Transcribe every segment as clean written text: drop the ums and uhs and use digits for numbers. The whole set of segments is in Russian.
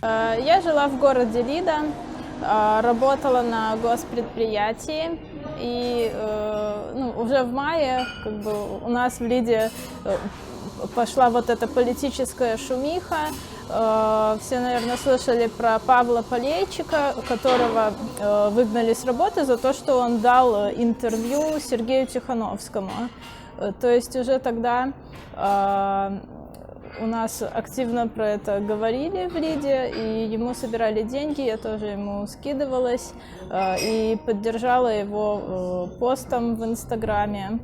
Я жила в городе Лида, работала на госпредприятии, и уже в мае у нас в Лиде пошла вот эта политическая шумиха. Все, наверное, слышали про Павла Полейчика, которого выгнали с работы за то, что он дал интервью Сергею Тихановскому. То есть уже тогда у нас активно про это говорили в Лиде, и ему собирали деньги, я тоже ему скидывалась и поддержала его постом в Инстаграме.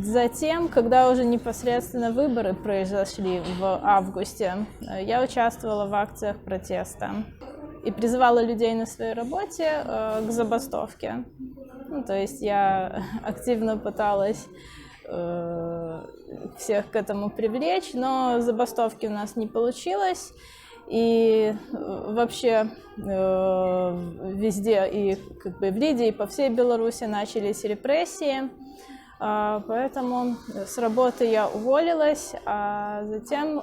Затем, когда уже непосредственно выборы произошли в августе, я участвовала в акциях протеста и призывала людей на своей работе к забастовке. То есть я активно пыталась всех к этому привлечь, но забастовки у нас не получилось. И вообще везде, и в Лиде, и по всей Беларуси начались репрессии. Поэтому с работы я уволилась, а затем,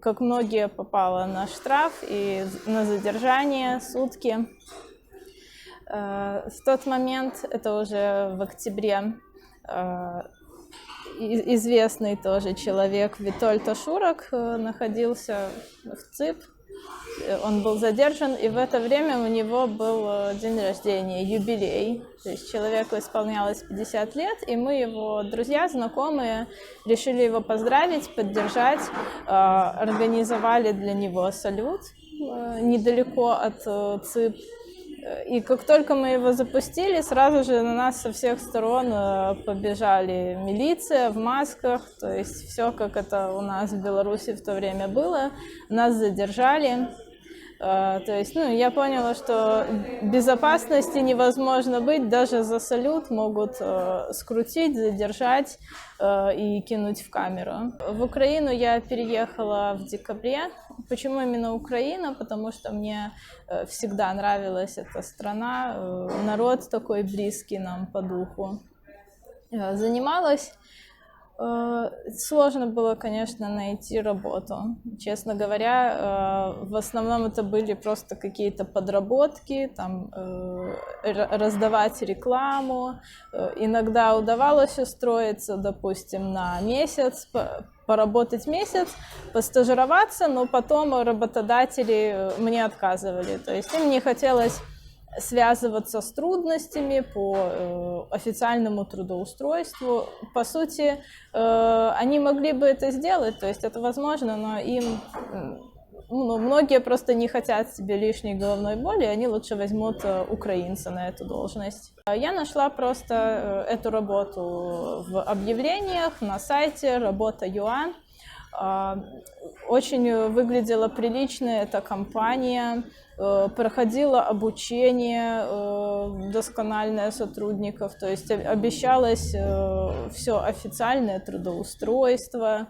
как многие, попала на штраф и на задержание сутки. В тот момент, это уже в октябре, известный тоже человек Витольд Ашурок находился в ЦИП. Он был задержан, и в это время у него был день рождения, юбилей. То есть человеку исполнялось 50 лет, и мы, его друзья, знакомые, решили его поздравить, поддержать, организовали для него салют недалеко от ЦИП. И как только мы его запустили, сразу же на нас со всех сторон побежали милиция в масках, то есть все, как это у нас в Беларуси в то время было, нас задержали. То есть, я поняла, что безопасности невозможно быть, даже за салют могут скрутить, задержать и кинуть в камеру. В Украину я переехала в декабре. Почему именно Украина? Потому что мне всегда нравилась эта страна, народ такой близкий нам по духу. Занималась. Сложно было, конечно, найти работу. Честно говоря, в основном это были просто какие-то подработки, раздавать рекламу. Иногда удавалось устроиться, допустим, на месяц, поработать месяц, постажироваться, но потом работодатели мне отказывали. То есть им не хотелось связываться с трудностями по официальному трудоустройству. По сути, они могли бы это сделать, то есть это возможно, но им многие просто не хотят себе лишней головной боли, они лучше возьмут украинца на эту должность. Я нашла просто эту работу в объявлениях на сайте Работа.ua. Очень выглядела прилично эта компания, проходило обучение доскональное сотрудников, то есть обещалось все официальное трудоустройство,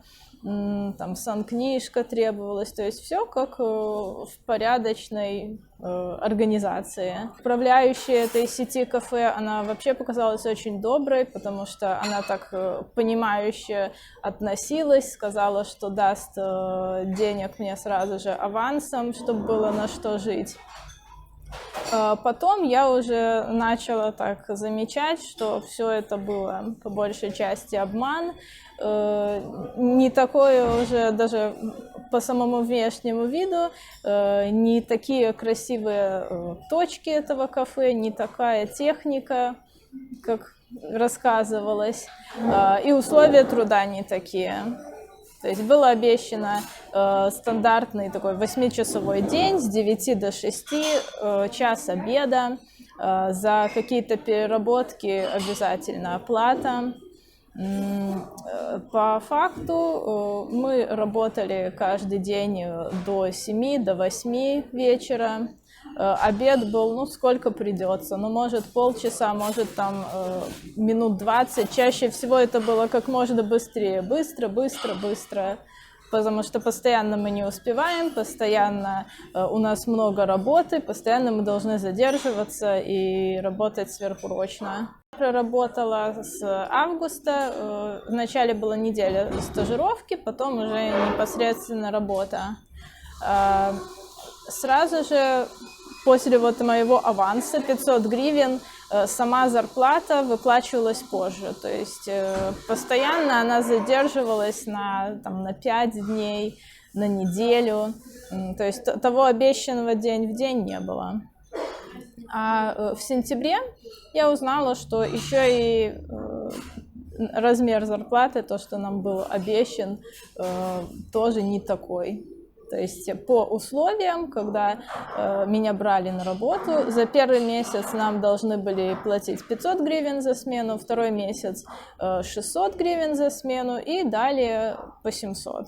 санкнижка требовалась, то есть все как в порядочной организации. Управляющая этой сети кафе, она вообще показалась очень доброй, потому что она так понимающе относилась, сказала, что даст денег мне сразу же авансом, чтобы было на что жить. Потом я уже начала так замечать, что все это было по большей части обман, не такое уже даже по самому внешнему виду, не такие красивые точки этого кафе, не такая техника, как рассказывалось, и условия труда не такие. То есть было обещано стандартный такой 8-часовой день с 9 до 6, час обеда, за какие-то переработки обязательно оплата. По факту мы работали каждый день до 7, до 8 вечера. Обед был, сколько придется, может полчаса, может минут 20. Чаще всего это было как можно быстрее, быстро, потому что постоянно мы не успеваем, постоянно у нас много работы, постоянно мы должны задерживаться и работать сверхурочно. Проработала с августа, вначале была неделя стажировки, потом уже непосредственно работа. Сразу же после вот моего аванса 500 гривен сама зарплата выплачивалась позже, то есть постоянно она задерживалась на 5 дней, на неделю, то есть того обещанного день в день не было. А в сентябре я узнала, что еще и размер зарплаты, то, что нам был обещан, тоже не такой. То есть по условиям, когда меня брали на работу, за первый месяц нам должны были платить 500 гривен за смену, второй месяц 600 гривен за смену и далее по 700.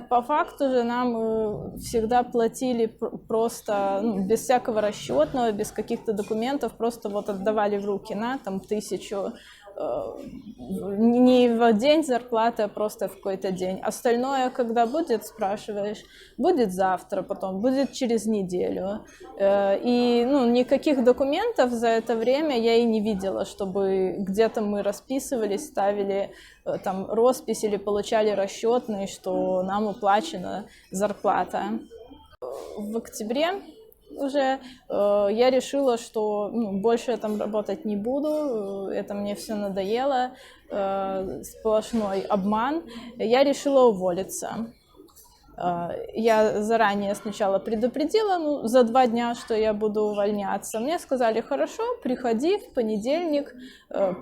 По факту же нам всегда платили просто без всякого расчетного, без каких-то документов, просто вот отдавали в руки на 1000, не в день зарплаты, а просто в какой-то день. Остальное, когда будет, спрашиваешь, будет завтра, потом будет через неделю. И никаких документов за это время я и не видела, чтобы где-то мы расписывались, ставили там роспись или получали расчетный, что нам уплачена зарплата. В октябре уже я решила, что больше я там работать не буду, это мне все надоело, сплошной обман. Я решила уволиться. Я заранее сначала предупредила, за 2 дня, что я буду увольняться. Мне сказали: хорошо, приходи в понедельник,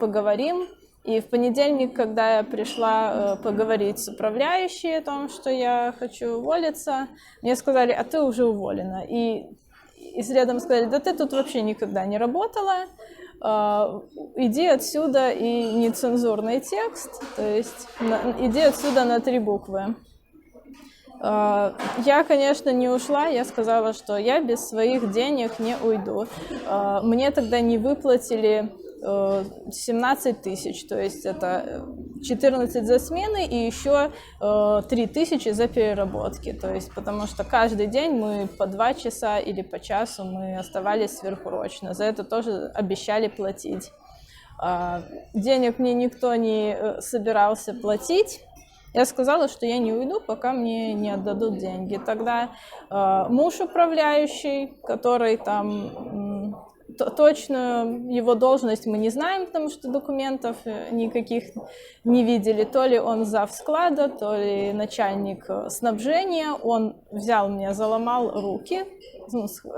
поговорим. И в понедельник, когда я пришла поговорить с управляющей о том, что я хочу уволиться, мне сказали: а ты уже уволена. И следом сказали: да ты тут вообще никогда не работала, иди отсюда, и нецензурный текст, то есть иди отсюда на 3 буквы. Я, конечно, не ушла, я сказала, что я без своих денег не уйду. Мне тогда не выплатили 17 тысяч, то есть это 14 за смены и еще 3 тысячи за переработки, то есть потому что каждый день мы по 2 часа или по часу мы оставались сверхурочно, за это тоже обещали платить. Денег мне никто не собирался платить. Я сказала, что я не уйду, пока мне не отдадут деньги. Тогда муж управляющий, который там точную его должность мы не знаем, потому что документов никаких не видели. То ли он зав склада, то ли начальник снабжения. Он взял меня, заломал руки,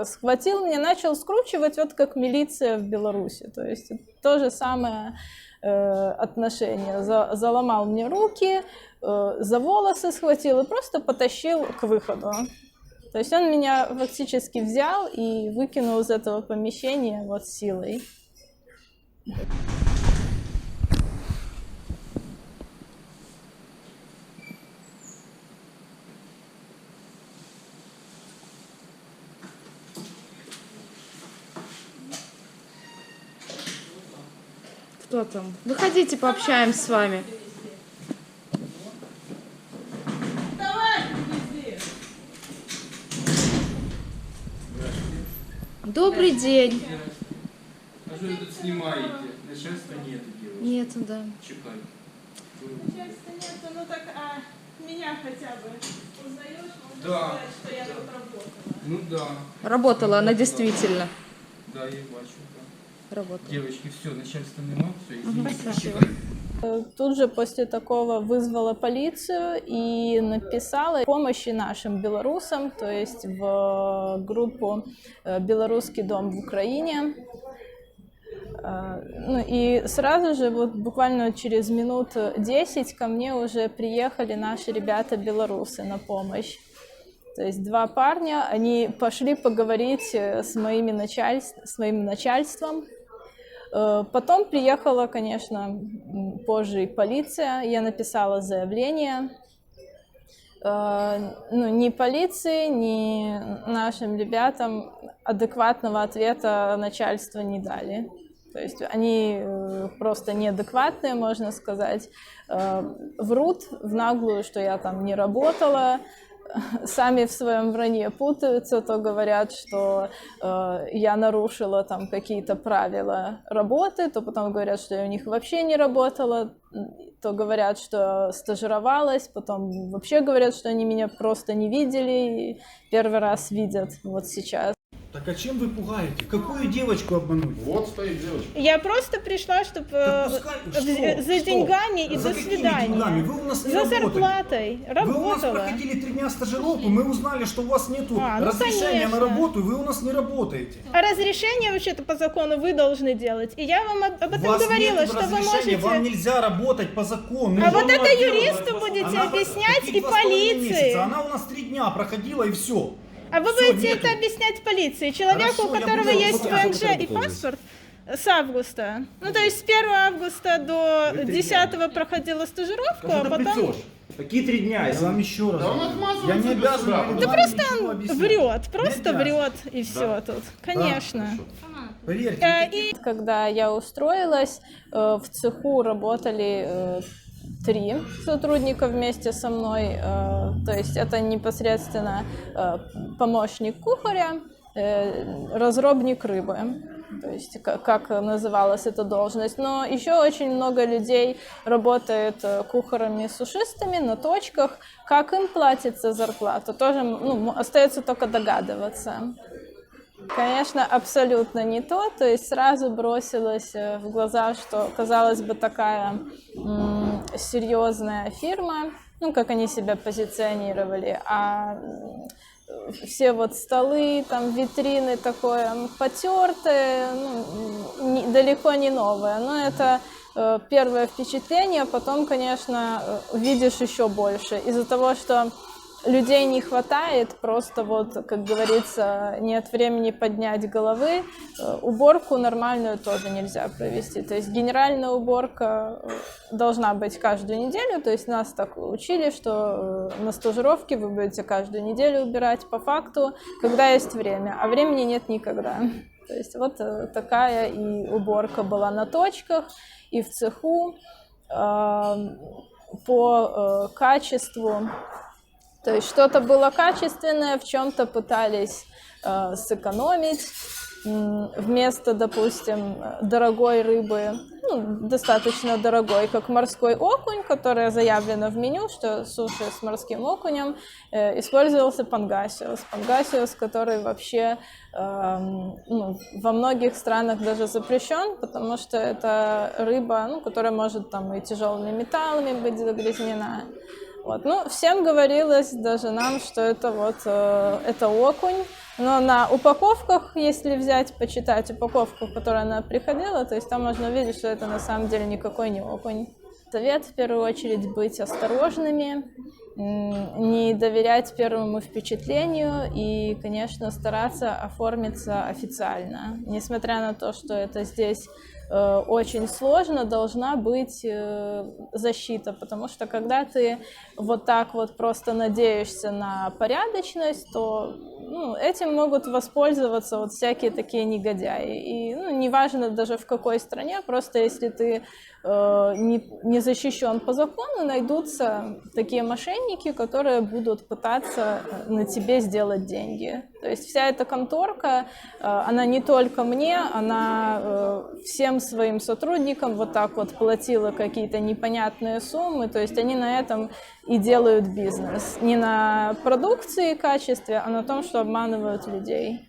схватил меня, начал скручивать, вот как милиция в Беларуси. То есть то же самое отношение. Заломал мне руки, за волосы схватил и просто потащил к выходу. То есть он меня фактически взял и выкинул из этого помещения вот силой. Кто там? Выходите, пообщаемся с вами. Добрый день. А что вы тут снимаете? Начальства нету, девушка. Нету, да. Чекай. Начальства нету, так меня хотя бы узнаешь, можно Да. сказать, что я тут работала. Ну да. Работала она действительно. Да, я бачу. Да. Работала. Девочки, все, начальства нема, все, извините. Спасибо. Чекай. Тут же после такого вызвала полицию и написала помощи нашим белорусам, то есть в группу «Белорусский дом в Украине». И сразу же, вот буквально через минут 10 ко мне уже приехали наши ребята-белорусы на помощь. То есть 2 парня, они пошли поговорить с моим начальством. Потом приехала, конечно, позже и полиция, я написала заявление. Ни полиции, ни нашим ребятам адекватного ответа начальство не дали. То есть они просто неадекватные, можно сказать, врут в наглую, что я там не работала. сами в своем вранье путаются, то говорят, что я нарушила там какие-то правила работы, то потом говорят, что я у них вообще не работала, то говорят, что стажировалась, потом вообще говорят, что они меня просто не видели, и первый раз видят вот сейчас. Так а чем вы пугаете? Какую девочку обмануть? Вот стоит девочка. Я просто пришла, чтобы Так пускай- за что? деньгами и За до какими свидания. деньгами? Вы у нас не За работали. зарплатой. Вы у нас Работала. проходили 3 дня стажировку, мы узнали, что у вас нет Ну, разрешения на конечно. работу, и вы у нас не работаете. А разрешение вообще-то по закону вы должны делать. И я вам об этом У вас говорила, нет что вы разрешения, вам можете... нельзя работать по закону. А вот это Она юристу делала- будете она- объяснять каких и 2,5 месяца? полиции. Она у нас 3 дня проходила и все. А вы Всё, будете нету. это объяснять полиции. Человеку, Хорошо, у я которого буду есть объяснять. ВНЖ и паспорт, с августа. Ну, то есть с 1 августа до 10 проходила стажировку, а потом... Какие 3 дня? Я вам еще раз Да он говорю. отмазывается Я не без обязан суда. перед Да вами Просто ничего он объяснять. врет, просто Не врет и все тут. Конечно. Поверьте. И когда я устроилась, в цеху работали 3 сотрудника вместе со мной. То есть это непосредственно помощник кухаря, разробник рыбы. То есть как называлась эта должность. Но еще очень много людей работает кухарами-сушистами на точках. Как им платится зарплата, тоже остается только догадываться. Конечно, абсолютно не то. То есть сразу бросилось в глаза, что, казалось бы, такая серьезная фирма, как они себя позиционировали, а все вот столы, там витрины такое потертые, далеко не новое. Но это первое впечатление, потом, конечно, видишь еще больше. Из-за того, что людей не хватает, просто вот, как говорится, нет времени поднять головы, уборку нормальную тоже нельзя провести. То есть генеральная уборка должна быть каждую неделю, то есть нас так учили, что на стажировке вы будете каждую неделю убирать по факту, когда есть время, а времени нет никогда. То есть вот такая и уборка была на точках, и в цеху по качеству. То есть что-то было качественное, в чем-то пытались сэкономить. Вместо, допустим, дорогой рыбы, достаточно дорогой, как морской окунь, которая заявлена в меню, что суши с морским окунем, использовался пангасиус. Пангасиус, который вообще во многих странах даже запрещен, потому что это рыба, которая может там и тяжелыми металлами быть загрязнена. Вот. Всем говорилось, даже нам, что это окунь. Но на упаковках, если взять, почитать упаковку, в которой она приходила, то есть там можно увидеть, что это на самом деле никакой не окунь. Совет в первую очередь быть осторожными, не доверять первому впечатлению и, конечно, стараться оформиться официально. Несмотря на то, что это здесь очень сложно, должна быть защита, потому что когда ты вот так вот просто надеешься на порядочность, то этим могут воспользоваться вот всякие такие негодяи. И неважно даже в какой стране, просто если ты не защищен по закону, найдутся такие мошенники, которые будут пытаться на тебе сделать деньги. То есть вся эта конторка, она не только мне, она всем своим сотрудникам вот так вот платила какие-то непонятные суммы, то есть они на этом и делают бизнес. Не на продукции и качестве, а на том, что обманывают людей.